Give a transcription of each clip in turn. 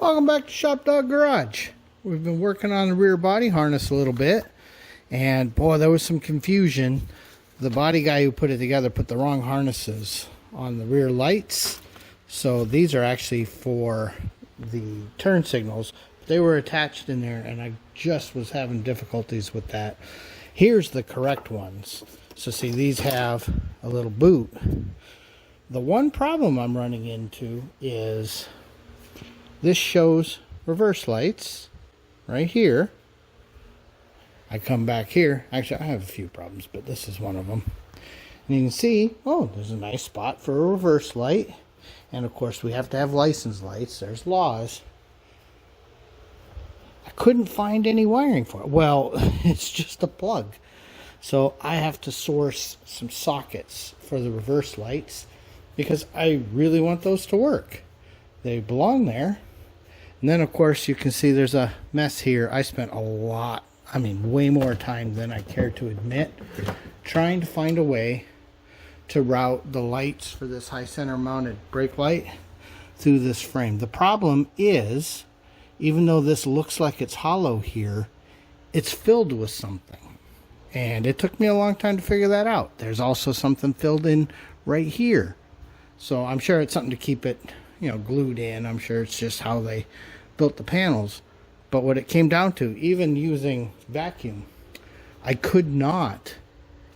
Welcome back to ShopDog-Garage. We've been working on the rear body harness a little bit, and boy, there was some confusion. The body guy who put it together put the wrong harnesses on the rear lights, so these are actually for the turn signals. They were attached in there, and I just was having difficulties with that. Here's the correct ones. So see, these have a little boot. The one problem I'm running into is this shows reverse lights right here. I come back here. Actually, I have a few problems, but this is one of them. And you can see, oh, there's a nice spot for a reverse light. And of course, we have to have license lights. There's laws. I couldn't find any wiring for it. Well, it's just a plug. So I have to source some sockets for the reverse lights because I really want those to work. They belong there. And then, of course, you can see there's a mess here. I spent a lot, I mean, way more time than I care to admit, trying to find a way to route the lights for this high center mounted brake light through this frame. The problem is, even though this looks like it's hollow here, it's filled with something. And it took me a long time to figure that out. There's also something filled in right here. So I'm sure it's something to keep it, you know, glued in. I'm sure it's just how they built the panels. But what it came down to, even using vacuum, I could not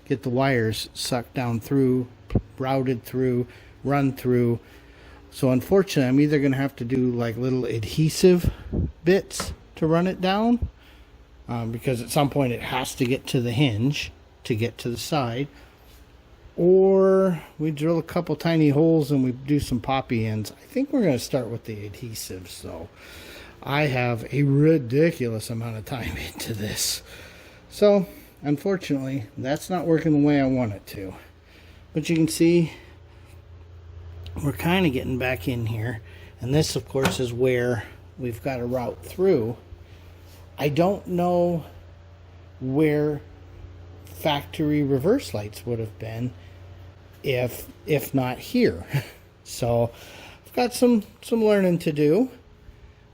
get the wires sucked down through, routed through, run through. So unfortunately, I'm either going to have to do like little adhesive bits to run it down, because at some point it has to get to the hinge to get to the side, or we drill a couple tiny holes and we do some poppy ends. I think we're going to start with the adhesives, though. I have a ridiculous amount of time into this. So, unfortunately, that's not working the way I want it to. But you can see we're kind of getting back in here. And this, of course, is where we've got to route through. I don't know where factory reverse lights would have been if not here. So I've got some learning to do.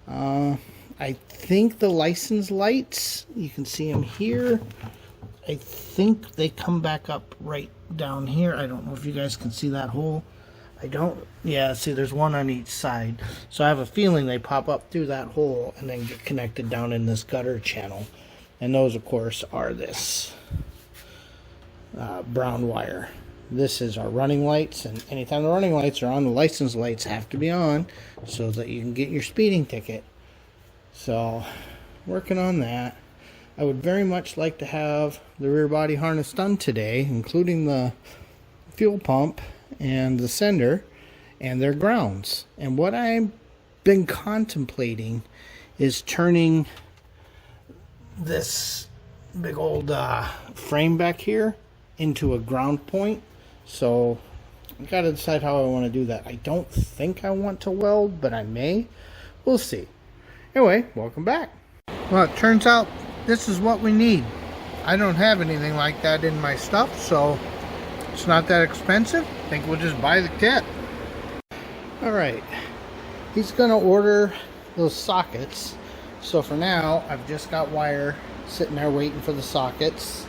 I think the license lights, you can see them here. I think they come back up right down here. I don't know if you guys can see that hole. Yeah, see, there's one on each side. So I have a feeling they pop up through that hole and then get connected down in this gutter channel. And those, of course, are this brown wire. This is our running lights, and anytime the running lights are on, the license lights have to be on so that you can get your speeding ticket. So, working on that. I would very much like to have the rear body harness done today, including the fuel pump and the sender and their grounds. And what I've been contemplating is turning this big old frame back here into a ground point. So I gotta decide how I want to do that. I don't think I want to weld, but I may. We'll see. Anyway, welcome back. Well, it turns out this is what we need. I don't have anything like that in my stuff, so it's not that expensive. I think we'll just buy the kit. Alright, he's gonna order those sockets. So for now, I've just got wire sitting there waiting for the sockets.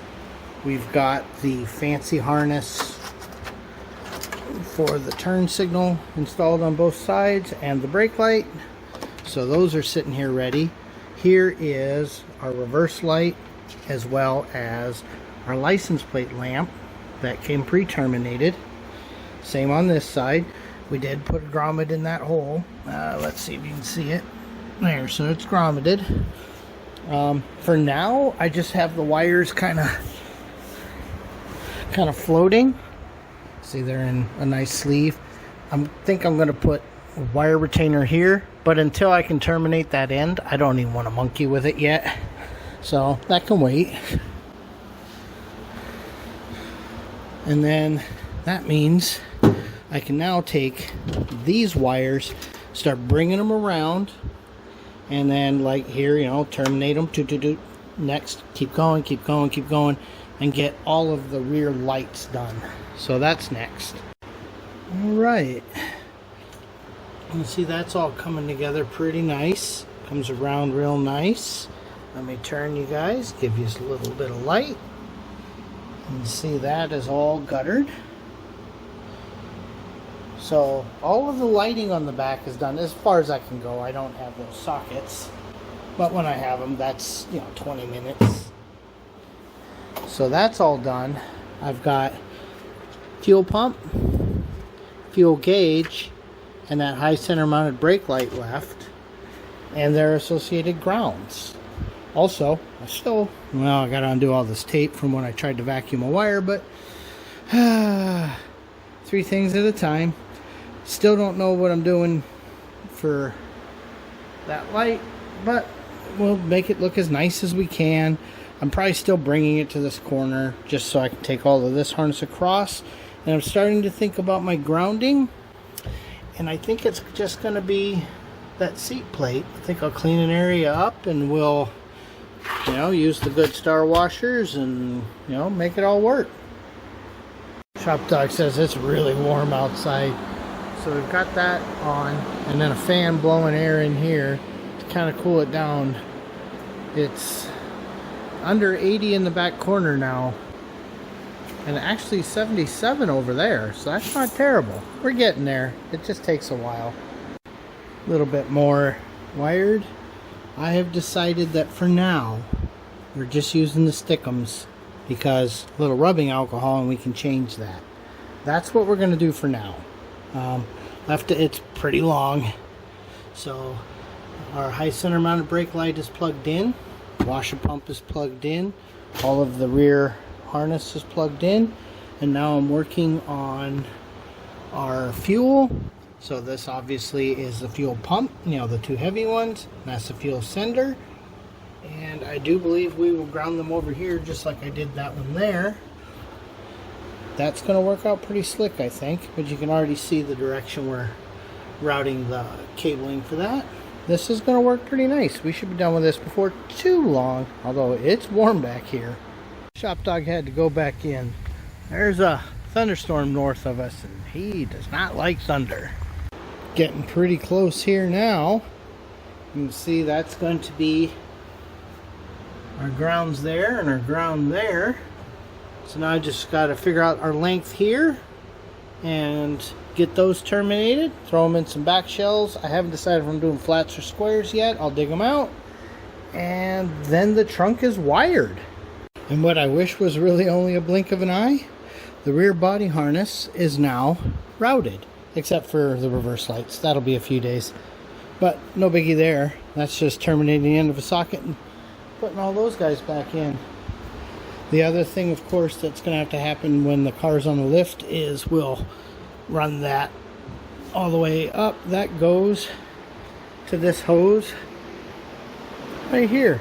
We've got the fancy harness for the turn signal installed on both sides and the brake light. So those are sitting here ready. Here is our reverse light as well as our license plate lamp that came pre-terminated. Same on this side. We did put a grommet in that hole. Let's see if you can see it. There, so it's grommeted. For now, I just have the wires kind of floating. See, they're in a nice sleeve. I think I'm going to put a wire retainer here, but until I can terminate that end, I don't even want to monkey with it yet. So that can wait. And then that means I can now take these wires, start bringing them around, and then like here, you know, terminate them. Next, keep going, and get all of the rear lights done. So that's next. All right. You see that's all coming together pretty nice. Comes around real nice. Let me turn you guys, give you a little bit of light. And see that is all guttered. So all of the lighting on the back is done as far as I can go. I don't have those sockets, but when I have them, that's 20 minutes. So that's all done. I've got fuel pump, fuel gauge, and that high center mounted brake light left, and their associated grounds. Also, I got to undo all this tape from when I tried to vacuum a wire, but 3 things at a time. Still don't know what I'm doing for that light, but we'll make it look as nice as we can. I'm probably still bringing it to this corner just so I can take all of this harness across. And I'm starting to think about my grounding, and I think it's just going to be that seat plate. I think I'll clean an area up and we'll use the good star washers and make it all work. ShopDog says it's really warm outside, so we've got that on, and then a fan blowing air in here to kind of cool it down. It's under 80 in the back corner now, and actually 77 over there, so that's not terrible. We're getting there. It just takes a while. A little bit more wired. I have decided that for now we're just using the stickums because a little rubbing alcohol and we can change that. That's what we're going to do for now. It's pretty long. So our high center mounted brake light is plugged in. Washer pump is plugged in. All of the rear harness is plugged in. And now I'm working on our fuel. So this obviously is the fuel pump, the 2 heavy ones. That's the fuel sender. And I do believe we will ground them over here just like I did that one there. That's going to work out pretty slick, I think. But you can already see the direction we're routing the cabling for that. This is going to work pretty nice. We should be done with this before too long. Although it's warm back here. ShopDog had to go back in. There's a thunderstorm north of us, and he does not like thunder. Getting pretty close here now. You can see that's going to be our grounds there and our ground there. So now I just got to figure out our length here and get those terminated. Throw them in some back shells. I haven't decided if I'm doing flats or squares yet. I'll dig them out. And then the trunk is wired. And what I wish was really only a blink of an eye, the rear body harness is now routed, except for the reverse lights. That'll be a few days, but no biggie there. That's just terminating the end of a socket and putting all those guys back in. The other thing, of course, that's going to have to happen when the car's on the lift is we'll run that all the way up. That goes to this hose right here.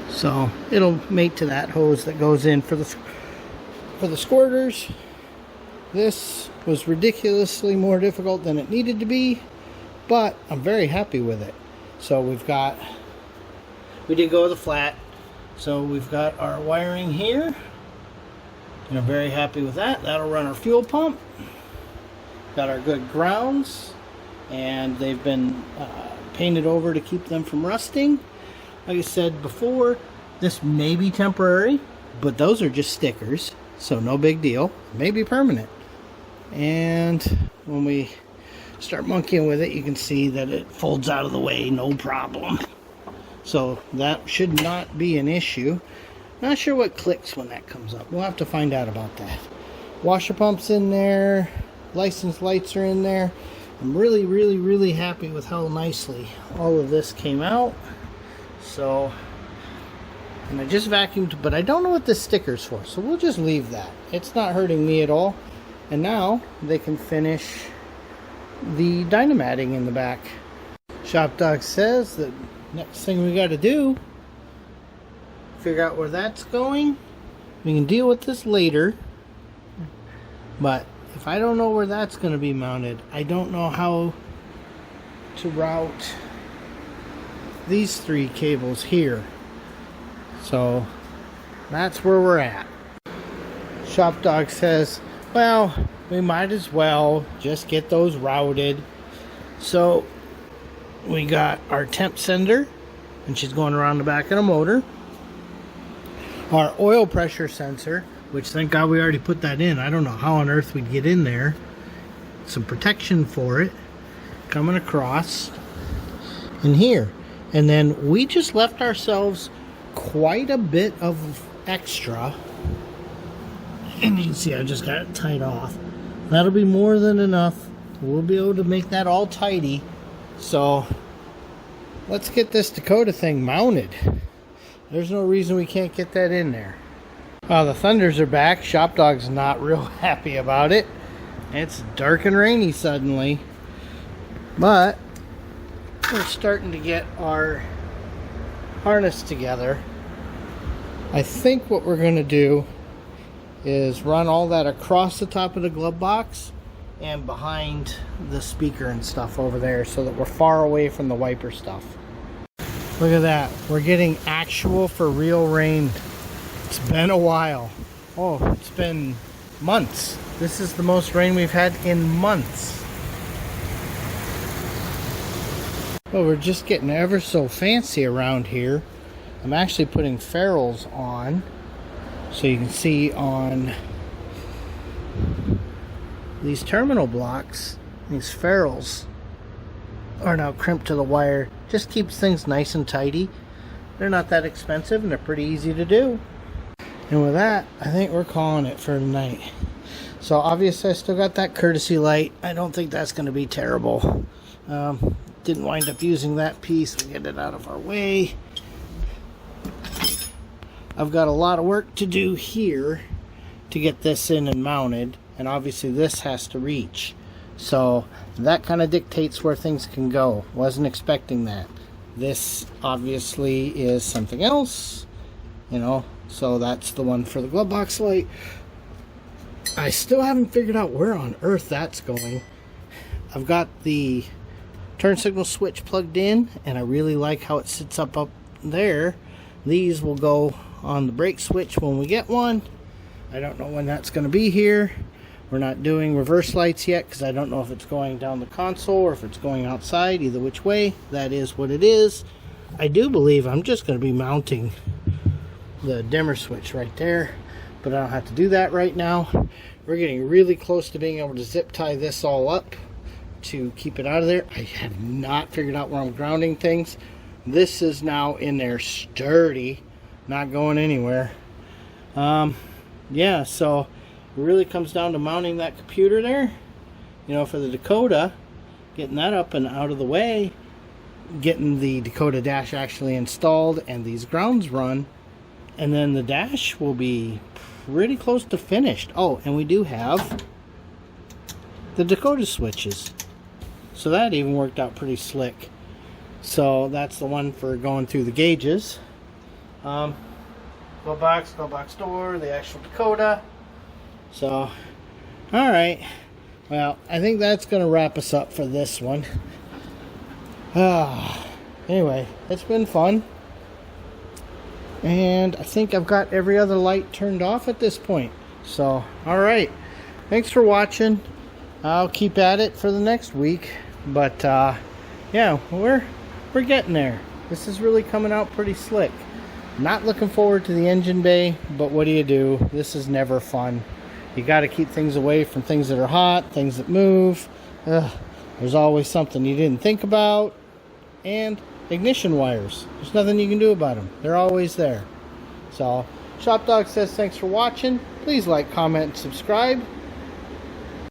So it'll mate to that hose that goes in for the squirters. This was ridiculously more difficult than it needed to be, but I'm very happy with it. So we did go with a flat. So we've got our wiring here, and I'm very happy with that. That'll run our fuel pump. Got our good grounds, and they've been painted over to keep them from rusting. Like I said before, this may be temporary, but those are just stickers, so no big deal. Maybe permanent. And when we start monkeying with it, you can see that it folds out of the way, no problem. So that should not be an issue. Not sure what clicks when that comes up. We'll have to find out about that. Washer pump's in there. License lights are in there. I'm really, really, really happy with how nicely all of this came out. So, and I just vacuumed, but I don't know what this sticker's for, so we'll just leave that. It's not hurting me at all. And now they can finish the dynamatting in the back. ShopDog says that next thing we got to do, figure out where that's going. We can deal with this later, but if I don't know where that's going to be mounted, I don't know how to route these 3 cables here. So that's where we're at. ShopDog says, well, we might as well just get those routed. So we got our temp sender, and she's going around the back of the motor. Our oil pressure sensor, which thank God we already put that in. I don't know how on earth we'd get in there. Some protection for it coming across in here. And then we just left ourselves quite a bit of extra. And you can see I just got it tied off. That'll be more than enough. We'll be able to make that all tidy. So let's get this Dakota thing mounted. There's no reason we can't get that in there. The thunders are back. ShopDog's not real happy about it. It's dark and rainy suddenly. But we're starting to get our harness together. I think what we're going to do is run all that across the top of the glove box and behind the speaker and stuff over there so that we're far away from the wiper stuff. Look at that. We're getting actual for real rain. It's been a while. Oh, it's been months. This is the most rain we've had in months. Well, we're just getting ever so fancy around here. I'm actually putting ferrules on. So you can see on these terminal blocks, these ferrules are now crimped to the wire. Just keeps things nice and tidy. They're not that expensive and they're pretty easy to do. And with that, I think we're calling it for tonight. So obviously I still got that courtesy light. I don't think that's going to be terrible. Didn't wind up using that piece. We'll get it out of our way. I've got a lot of work to do here to get this in and mounted, and obviously this has to reach. So that kind of dictates where things can go. Wasn't expecting that. This obviously is something else, you know, so that's the one for the glove box light. I still haven't figured out where on earth that's going. I've got the turn signal switch plugged in, and I really like how it sits up there. These will go on the brake switch when we get one. I don't know when that's going to be here. We're not doing reverse lights yet because I don't know if it's going down the console or if it's going outside. Either which way, that is what it is. I do believe I'm just going to be mounting the dimmer switch right there, but I don't have to do that right now. We're getting really close to being able to zip tie this all up to keep it out of there. I have not figured out where I'm grounding things. This is now in there sturdy, not going anywhere. Yeah, so it really comes down to mounting that computer there, you know, for the Dakota, getting that up and out of the way, getting the Dakota dash actually installed and these grounds run, and then the dash will be pretty close to finished. Oh, and we do have the Dakota switches, so that even worked out pretty slick. So that's the one for going through the gauges. Glove box door, the actual Dakota. So, alright. Well, I think that's going to wrap us up for this one. Anyway, it's been fun. And I think I've got every other light turned off at this point. So, alright. Thanks for watching. I'll keep at it for the next week. But, yeah, we're getting there. This is really coming out pretty slick. Not looking forward to the engine bay, but what do? This is never fun. You got to keep things away from things that are hot, things that move. There's always something you didn't think about. And ignition wires. There's nothing you can do about them. They're always there. So, ShopDog says thanks for watching. Please like, comment, and subscribe.